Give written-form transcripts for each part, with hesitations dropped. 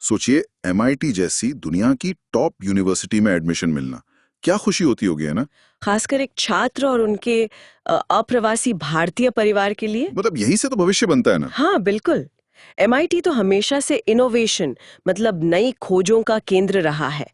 सोचिए, एमआईटी जैसी दुनिया की टॉप यूनिवर्सिटी में एडमिशन मिलना, क्या खुशी होती होगी, है ना। खासकर एक छात्र और उनके अप्रवासी भारतीय परिवार के लिए। मतलब यहीं से तो भविष्य बनता है ना। हाँ, बिल्कुल। एमआईटी तो हमेशा से इनोवेशन मतलब नई खोजों का केंद्र रहा है।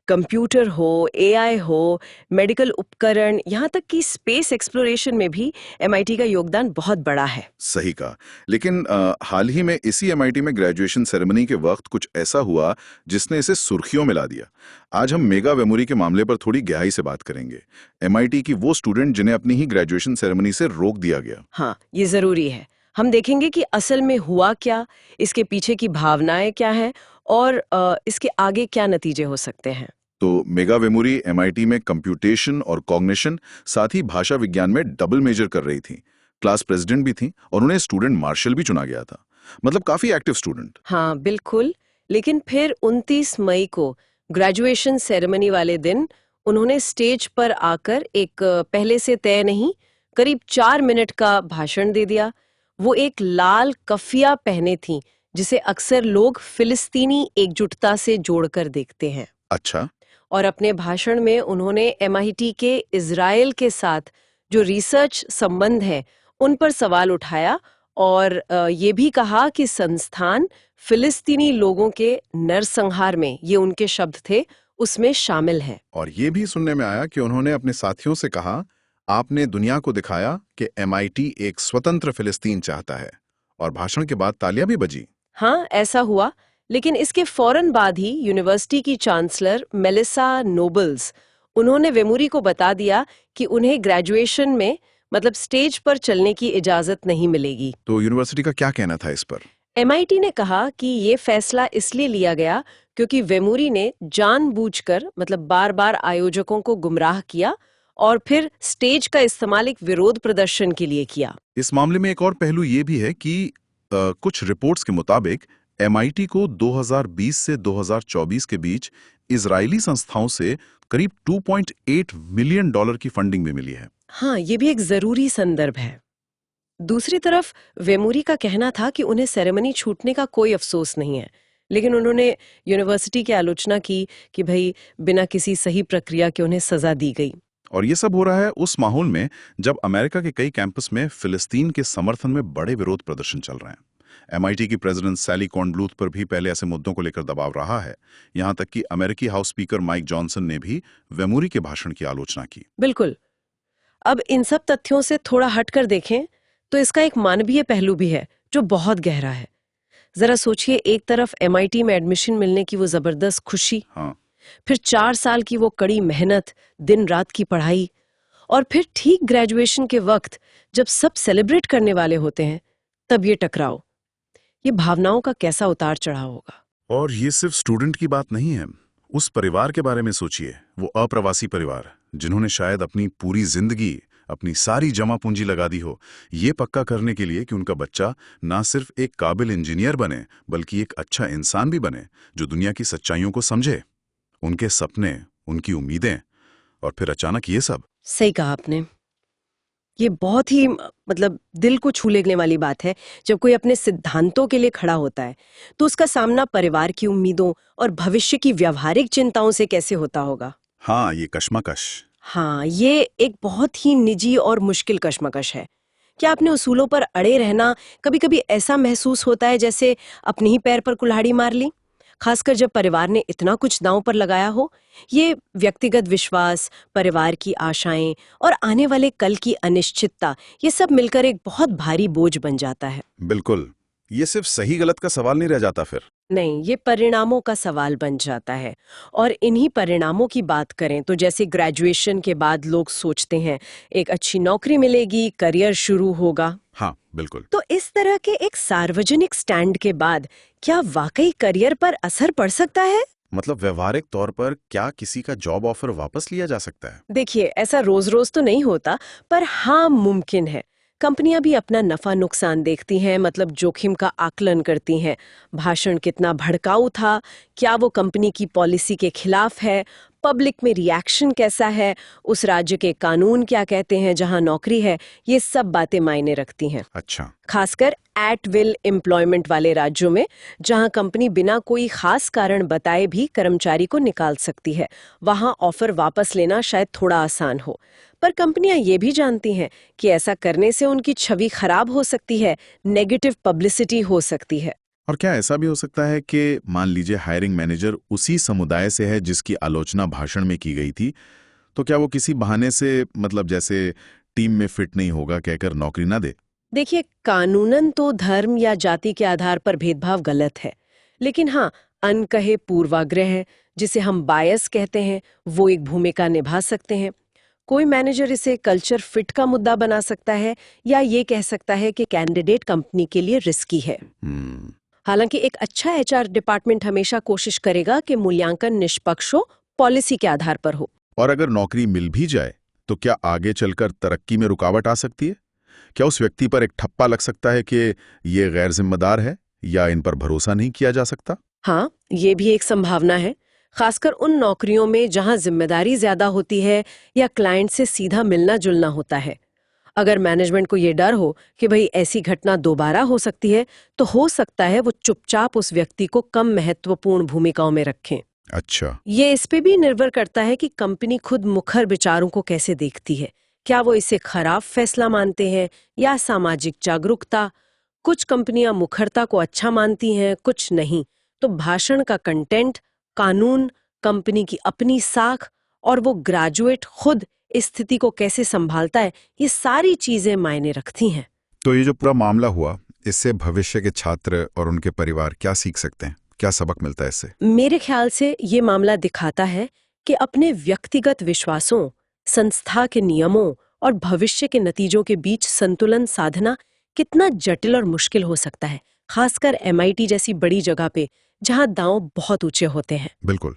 कंप्यूटर हो, एआई हो, मेडिकल उपकरण, यहाँ तक कि स्पेस एक्सप्लोरेशन में भी एमआईटी का योगदान बहुत बड़ा है। सही कहा। लेकिन हाल ही में इसी एमआईटी में ग्रेजुएशन सेरेमनी के वक्त कुछ ऐसा हुआ जिसने इसे सुर्खियों में ला दिया। आज हम मेगा वेमुरी के मामले पर थोड़ी गहराई से बात करेंगे। एमआईटी की वो स्टूडेंट जिन्हें अपनी ही ग्रेजुएशन सेरेमनी से रोक दिया गया। हाँ, ये जरूरी है। हम देखेंगे कि असल में हुआ क्या, इसके पीछे की भावनाएं क्या हैं और इसके आगे क्या नतीजे हो सकते हैं। तो मेगा वेमुरी एमआईटी में कंप्यूटेशन और कॉग्निशन, साथ ही भाषा विज्ञान में डबल मेजर कर रही थी। क्लास प्रेसिडेंट भी थी और उन्हें स्टूडेंट मार्शल भी चुना गया था। मतलब काफी एक्टिव स्टूडेंट। हाँ, बिल्कुल। लेकिन फिर 29 मई को ग्रेजुएशन सेरेमनी वाले दिन उन्होंने स्टेज पर आकर एक पहले से तय नहीं, करीब 4 मिनट का भाषण दे दिया। वो एक लाल कफिया पहने थीं, जिसे अक्सर लोग फिलिस्तीनी एकजुटता से जोड़कर देखते हैं। अच्छा। और अपने भाषण में उन्होंने एमआईटी के इजराइल के साथ जो रिसर्च संबंध है, उन पर सवाल उठाया और ये भी कहा कि संस्थान फिलिस्तीनी लोगों के नरसंहार में, ये उनके शब्द थे, उसमें शामिल है। और ये भी सुनने में आया कि उन्होंने अपने साथियों से कहा, आपने दुनिया को दिखाया कि एमआईटी एक स्वतंत्र फिलिस्तीन चाहता है। और भाषण के बाद तालियां भी बजी। हाँ, ऐसा हुआ। लेकिन इसके फौरन बाद ही यूनिवर्सिटी की चांसलर मेलिसा नोबल्स, उन्होंने वेमुरी को बता दिया कि उन्हें ग्रेजुएशन में मतलब स्टेज पर चलने की इजाजत नहीं मिलेगी। तो यूनिवर्सिटी का क्या कहना था इस पर? एमआईटी ने कहा कि ये फैसला इसलिए लिया गया क्योंकि वेमुरी ने जानबूझकर मतलब बार-बार आयोजकों को गुमराह किया और फिर स्टेज का इस्तेमाल एक विरोध प्रदर्शन के लिए किया। इस मामले में एक और पहलू ये भी है कि कुछ रिपोर्ट्स के मुताबिक एमआईटी को 2020 से 2024 के बीच इजरायली संस्थाओं से करीब $2.8 मिलियन की फंडिंग भी मिली है। हाँ, ये भी एक जरूरी संदर्भ है। दूसरी तरफ वेमुरी का कहना था कि उन्हें सेरेमनी छूटने का कोई अफसोस नहीं है, लेकिन उन्होंने यूनिवर्सिटी की आलोचना की कि भाई बिना किसी सही प्रक्रिया के उन्हें सजा दी गई। और ये सब हो रहा है उस माहौल में जब अमेरिका के कई कैंपस में फिलिस्तीन के समर्थन में बड़े विरोध प्रदर्शन चल रहे हैं। एमआईटी की प्रेसिडेंट सैली कॉर्नब्लूथ पर भी पहले ऐसे मुद्दों को लेकर दबाव रहा है। यहां तक कि अमेरिकी हाउस स्पीकर माइक जॉनसन ने भी वेमुरी के भाषण की आलोचना की। बिल्कुल। अब इन सब तथ्यों से थोड़ा हटकर देखें तो इसका एक मानवीय पहलू भी है जो बहुत गहरा है। जरा सोचिए, एक तरफ एमआईटी में एडमिशन मिलने की वो जबरदस्त खुशी, हाँ। फिर 4 साल की वो कड़ी मेहनत, दिन रात की पढ़ाई, और फिर ठीक ग्रेजुएशन के वक्त जब सब सेलिब्रेट करने वाले होते हैं, तब ये टकराव। ये भावनाओं का कैसा उतार चढ़ाव होगा। और ये सिर्फ स्टूडेंट की बात नहीं है। उस परिवार के बारे में सोचिए, वो अप्रवासी परिवार जिन्होंने शायद अपनी पूरी जिंदगी, अपनी सारी जमा पूंजी लगा दी हो ये पक्का करने के लिए कि उनका बच्चा ना सिर्फ एक काबिल इंजीनियर बने बल्कि एक अच्छा इंसान भी बने जो दुनिया की सच्चाइयों को समझे। उनके सपने, उनकी उम्मीदें, और फिर अचानक ये सब। सही कहा आपने। ये बहुत ही मतलब दिल को छू लेने वाली बात है। जब कोई अपने सिद्धांतों के लिए खड़ा होता है तो उसका सामना परिवार की उम्मीदों और भविष्य की व्यावहारिक चिंताओं से कैसे होता होगा। हाँ, ये कश्मकश। हाँ, ये एक बहुत ही निजी और मुश्किल कश्मकश है। क्या आपने उसूलों पर अड़े रहना कभी-कभी ऐसा महसूस होता है जैसे अपने ही पैर पर कुल्हाड़ी मार ली, खासकर जब परिवार ने इतना कुछ दांव पर लगाया हो। ये व्यक्तिगत विश्वास, परिवार की आशाएं और आने वाले कल की अनिश्चितता, ये सब मिलकर एक बहुत भारी बोझ बन जाता है। बिल्कुल। ये सिर्फ सही गलत का सवाल नहीं रह जाता फिर। नहीं, ये परिणामों का सवाल बन जाता है। और इन्हीं परिणामों की बात करें तो जैसे ग्रेजुएशन के बाद लोग सोचते हैं एक अच्छी नौकरी मिलेगी, करियर शुरू होगा। हाँ, बिल्कुल। तो इस तरह के एक सार्वजनिक स्टैंड के बाद क्या वाकई करियर पर असर पड़ सकता है? मतलब व्यवहारिक तौर पर क्या किसी का जॉब ऑफर वापस लिया जा सकता है? देखिए, ऐसा रोज रोज तो नहीं होता, पर हाँ मुमकिन है। कंपनियां भी अपना नफा नुकसान देखती हैं, मतलब जोखिम का आकलन करती हैं। भाषण कितना भड़काऊ था, क्या वो कंपनी की पॉलिसी के खिलाफ है, पब्लिक में रिएक्शन कैसा है, उस राज्य के कानून क्या कहते हैं जहां नौकरी है, ये सब बातें मायने रखती हैं। अच्छा। खासकर एट विल एम्प्लॉयमेंट वाले राज्यों में, जहां कंपनी बिना कोई खास कारण बताए भी कर्मचारी को निकाल सकती है, वहां ऑफर वापस लेना शायद थोड़ा आसान हो। पर कंपनियां ये भी जानती हैं कि ऐसा करने से उनकी छवि खराब हो सकती है, नेगेटिव पब्लिसिटी हो सकती है। और क्या ऐसा भी हो सकता है कि मान लीजिए हायरिंग मैनेजर उसी समुदाय से है जिसकी आलोचना भाषण में की गई थी, तो क्या वो किसी बहाने से, मतलब जैसे टीम में फिट नहीं होगा कहकर नौकरी ना दे? देखिए, कानूनन तो धर्म या जाति के आधार पर भेदभाव गलत है, लेकिन हाँ, अनकहे पूर्वाग्रह, जिसे हम बायस कहते हैं, वो एक भूमिका निभा सकते हैं। कोई मैनेजर इसे कल्चर फिट का मुद्दा बना सकता है, या ये कह सकता है कि कैंडिडेट कंपनी के लिए रिस्की है। हालांकि एक अच्छा एचआर डिपार्टमेंट हमेशा कोशिश करेगा कि मूल्यांकन निष्पक्ष हो, पॉलिसी के आधार पर हो। और अगर नौकरी मिल भी जाए तो क्या आगे चलकर तरक्की में रुकावट आ सकती है? क्या उस व्यक्ति पर एक ठप्पा लग सकता है कि ये गैर जिम्मेदार है या इन पर भरोसा नहीं किया जा सकता? हाँ, ये भी एक संभावना है, खासकर उन नौकरियों में जहां जिम्मेदारी ज्यादा होती है या क्लाइंट से सीधा मिलना जुलना होता है। अगर मैनेजमेंट को ये डर हो कि भाई ऐसी घटना दोबारा हो सकती है, तो हो सकता है वो चुपचाप उस व्यक्ति को कम महत्वपूर्ण भूमिकाओं में रखें। अच्छा। ये इस पे भी निर्भर करता है कि कंपनी खुद मुखर विचारों को कैसे देखती है। क्या वो इसे खराब फैसला मानते हैं या सामाजिक जागरूकता? कुछ कंपनियां मुखरता को अच्छा मानती हैं, कुछ नहीं। तो भाषण का कंटेंट, कानून, कंपनी की अपनी साख और वो ग्रेजुएट खुद इस स्थिति को कैसे संभालता है, ये सारी चीजें मायने रखती हैं। तो ये जो पूरा मामला हुआ, इससे भविष्य के छात्र और उनके परिवार क्या सीख सकते हैं? क्या सबक मिलता है इससे? मेरे ख्याल से ये मामला दिखाता है कि अपने व्यक्तिगत विश्वासों, संस्था के नियमों और भविष्य के नतीजों के बीच संतुलन साधना कितना जटिल और मुश्किल हो सकता है, खासकर MIT जैसी बड़ी जगह पे जहां दांव बहुत ऊंचे होते हैं। बिल्कुल।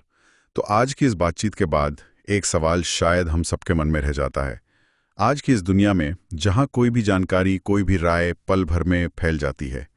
तो आज की इस बातचीत के बाद एक सवाल शायद हम सबके मन में रह जाता है। आज की इस दुनिया में जहां कोई भी जानकारी, कोई भी राय पल भर में फैल जाती है,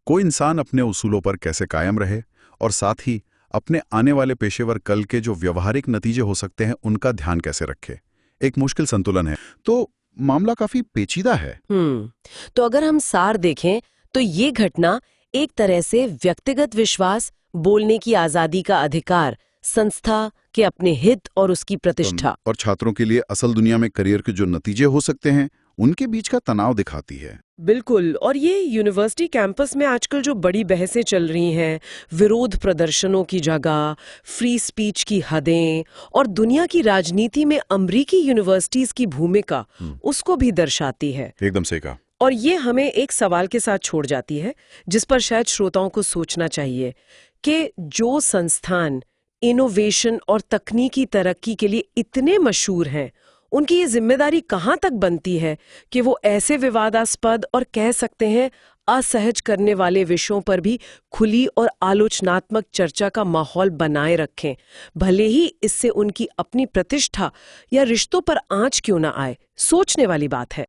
कोई इंसान अपने उसूलों पर कैसे कायम रहे और साथ ही अपने आने वाले पेशेवर कल के जो व्यवहारिक नतीजे हो सकते हैं उनका ध्यान कैसे रखे, एक मुश्किल संतुलन है। तो मामला काफी पेचीदा है। तो अगर हम सार देखें तो ये घटना एक तरह से व्यक्तिगत विश्वास, बोलने की आजादी का अधिकार, संस्था के अपने हित और उसकी प्रतिष्ठा, और छात्रों के लिए असल दुनिया में करियर के जो नतीजे हो सकते हैं उनके बीच का तनाव दिखाती है। बिल्कुल। और ये यूनिवर्सिटी कैंपस में आजकल जो बड़ी बहसें चल रही हैं, विरोध प्रदर्शनों की जगह, फ्री स्पीच की हदें और दुनिया की राजनीति में अमेरिकी यूनिवर्सिटीज की भूमिका, उसको भी दर्शाती है। एकदम सही कहा। और ये हमें एक सवाल के साथ छोड़ जाती है जिस पर शायद श्रोताओं को सोचना चाहिए कि जो संस्थान इनोवेशन और तकनीकी तरक्की के लिए इतने मशहूर हैं, उनकी ये जिम्मेदारी कहाँ तक बनती है कि वो ऐसे विवादास्पद और कह सकते हैं असहज करने वाले विषयों पर भी खुली और आलोचनात्मक चर्चा का माहौल बनाए रखें, भले ही इससे उनकी अपनी प्रतिष्ठा या रिश्तों पर आंच क्यों ना आए। सोचने वाली बात है।